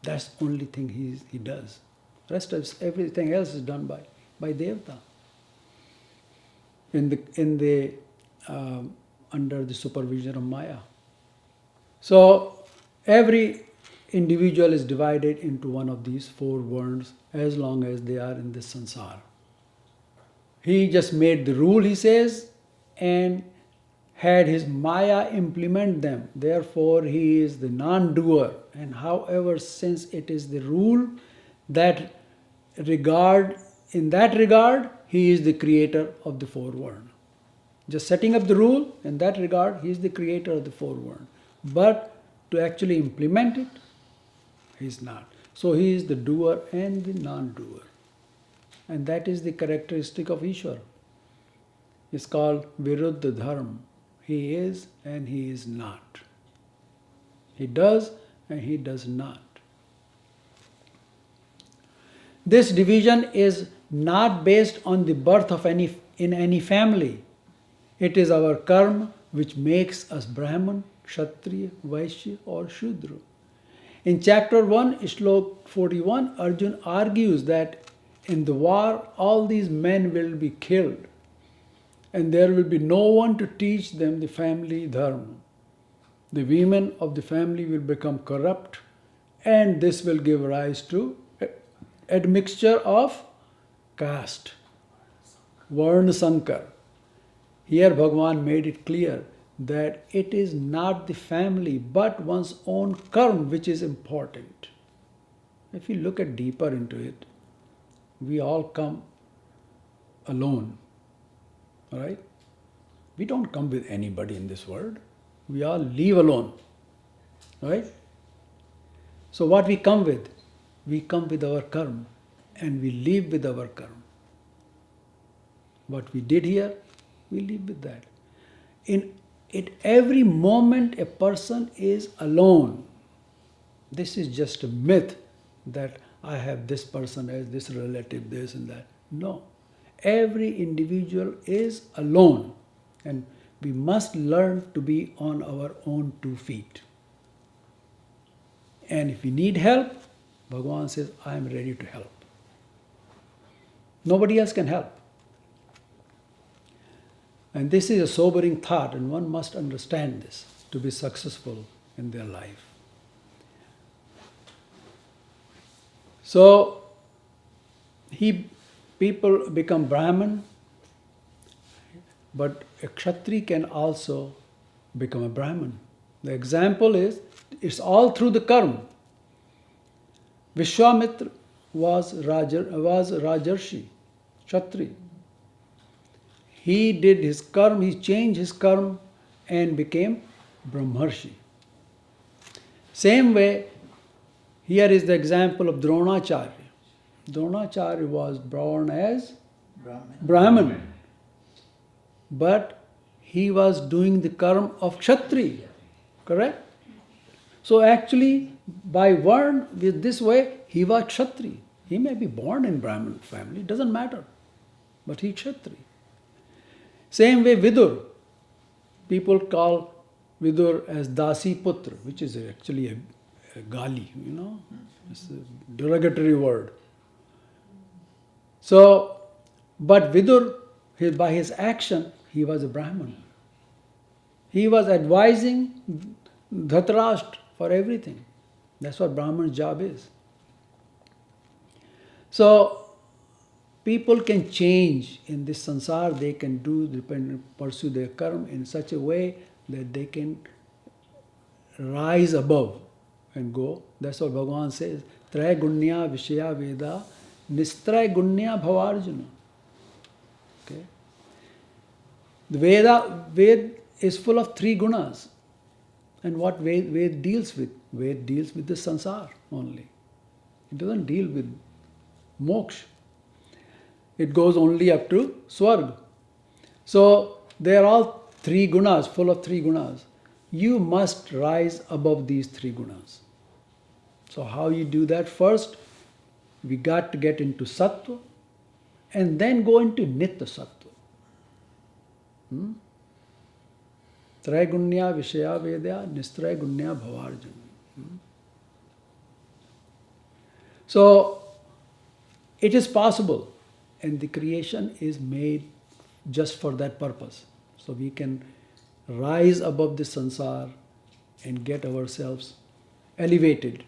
A: That's the only thing he does. Rest of everything else is done by Devta. Under the supervision of Maya. So every individual is divided into one of these four worlds as long as they are in this sansar. He just made the rule, he says, and had his Maya implement them. Therefore, he is the non-doer. And however, since it is the rule that in that regard, he is the creator of the four worlds. Just setting up the rule, in that regard, he is the creator of the four worlds. But to actually implement it, he is not. So he is the doer and the non-doer. And that is the characteristic of Ishwar. It's called Viruddha Dharma. He is and he is not. He does and he does not. This division is not based on the birth of in any family. It is our karma which makes us Brahman, Kshatriya, Vaishya or Shudra. In chapter 1, Shlok 41, Arjun argues that in the war all these men will be killed and there will be no one to teach them the family dharma. The women of the family will become corrupt and this will give rise to admixture of caste, Varna Sankar. Here Bhagavan made it clear that it is not the family but one's own karma which is important. If you look at deeper into it, we all come alone, right? We don't come with anybody in this world. We all leave alone, right? So what we come with? We come with our karma and we leave with our karma. What we did here, we live with that. At every moment a person is alone. This is just a myth that I have this person as this relative, this and that. No. Every individual is alone, and we must learn to be on our own 2 feet. And if we need help, Bhagavan says, I am ready to help. Nobody else can help. And this is a sobering thought, and one must understand this to be successful in their life. So, people become Brahmin, but a Kshatri can also become a Brahmin. The example is, it's all through the karma. Vishwamitra was Rajarshi, Kshatri. He did his karma, he changed his karma and became Brahmarshi. Same way, here is the example of Dronacharya. Dronacharya was born as Brahmin, but he was doing the karma of Kshatri, correct? So actually, by Varn, with this way, he was Kshatri. He may be born in Brahmin family, doesn't matter, but he Kshatri. Same way Vidur. People call Vidur as Dasi Putra, which is actually a gali, it's a derogatory word. So, but Vidur, by his action, he was a Brahman. He was advising Dhritarashtra for everything. That's what Brahman's job is. So, people can change in this sansar, they can pursue their karma in such a way that they can rise above and go. That's what Bhagavan says. Traya gunya vishaya veda nistraya gunya bhavarjuna. Okay. The Ved is full of 3 gunas. And what Ved deals with? Ved deals with the sansar only. It doesn't deal with moksha. It goes only up to Swarga. So they are all 3 gunas, full of 3 gunas. You must rise above these 3 gunas. So how you do that? First, we got to get into sattva and then go into nitya sattva. Traigunya vishaya vedya nistraigunya bhavarjana. So it is possible, and the creation is made just for that purpose. So we can rise above the sansar and get ourselves elevated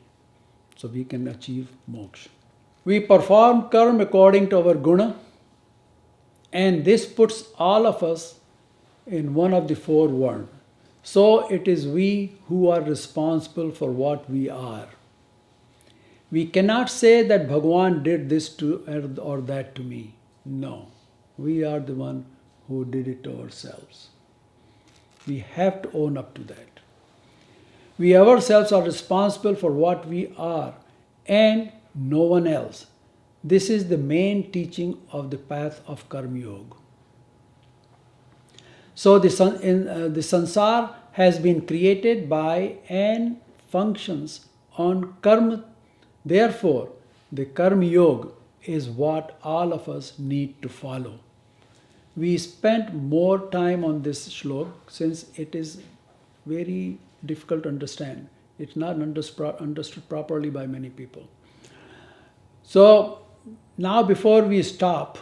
A: so we can achieve moksha. We perform karma according to our guna, and this puts all of us in one of the 4 varna. So it is we who are responsible for what we are. We cannot say that Bhagavan did this to or that to me. No, we are the one who did it to ourselves. We have to own up to that. We ourselves are responsible for what we are and no one else. This is the main teaching of the path of Karma Yoga. So the sansar has been created by and functions on karma. Therefore, the Karma Yoga is what all of us need to follow. We spent more time on this shlok since it is very difficult to understand. It's not understood properly by many people. So, now before we stop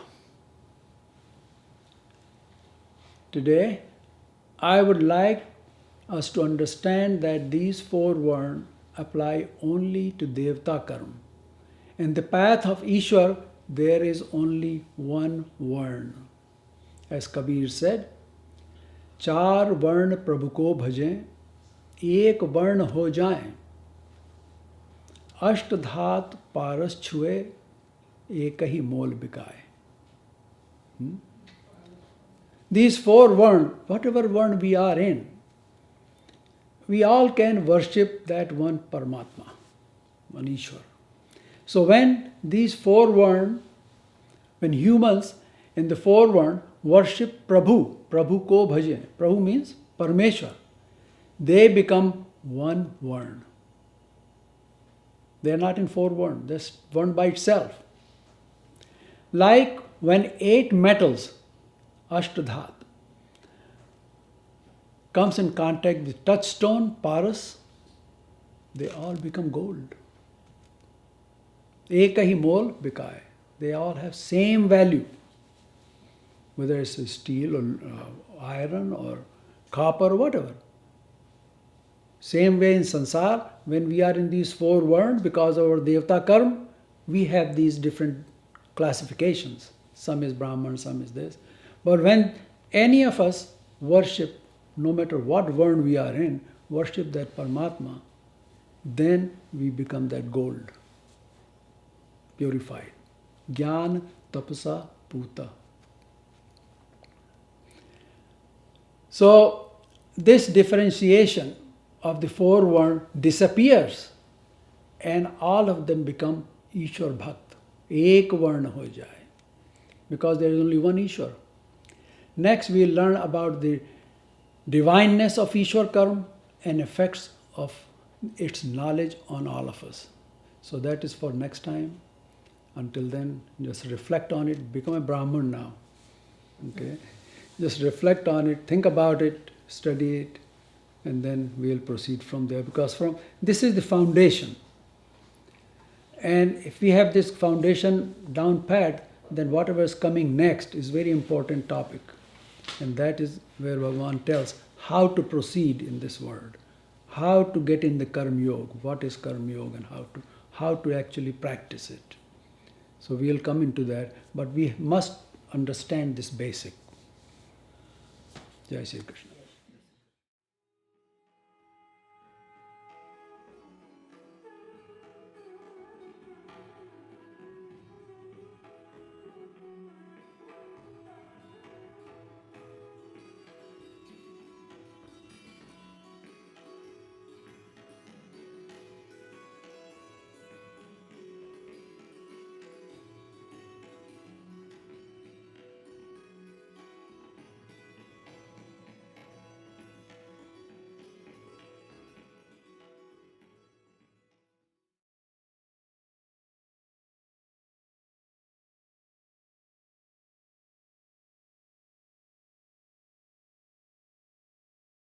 A: today, I would like us to understand that these 4 varna apply only to Devta karma. In the path of Ishwar, there is only one varna. As Kabir said, Char varna Prabhu ko bhaje, ek varna ho jaye. Ashtadhat paras chue, ek hi mol bikaye. These 4 varna, whatever varna we are in, we all can worship that one Paramatma, one Ishwar. So when these 4 varna, when humans in the 4 varna worship Prabhu ko bhaje, Prabhu means Parameshwar, they become one varna. They are not in 4 varna, that's one by itself. Like when 8 metals, Ashtadhat, comes in contact with touchstone, paras, they all become gold. Ekahi mol bikaye. They all have same value, whether it's steel or iron or copper or whatever. Same way in sansar, when we are in these 4 worlds, because of our devta karma, we have these different classifications. Some is Brahman, some is this. But when any of us worship, no matter what world we are in, worship that Paramatma, then we become that gold, purified. Jnana tapasa puta. So this differentiation of the 4 worlds disappears and all of them become Ishwar Bhakt. Ek varna ho jaye. Because there is only one Ishwar. Next we will learn about the divineness of Ishwar Karma and effects of its knowledge on all of us. So that is for next time. Until then, just reflect on it. Become a Brahman now. Okay? Just reflect on it, think about it, study it, and then we'll proceed from there. Because this is the foundation. And if we have this foundation down pat, then whatever is coming next is very important topic. And that is where Bhagavan tells how to proceed in this world, how to get in the Karma Yoga, what is Karma Yoga and how to actually practice it. So we will come into that, but we must understand this basic. Jai Shri Krishna.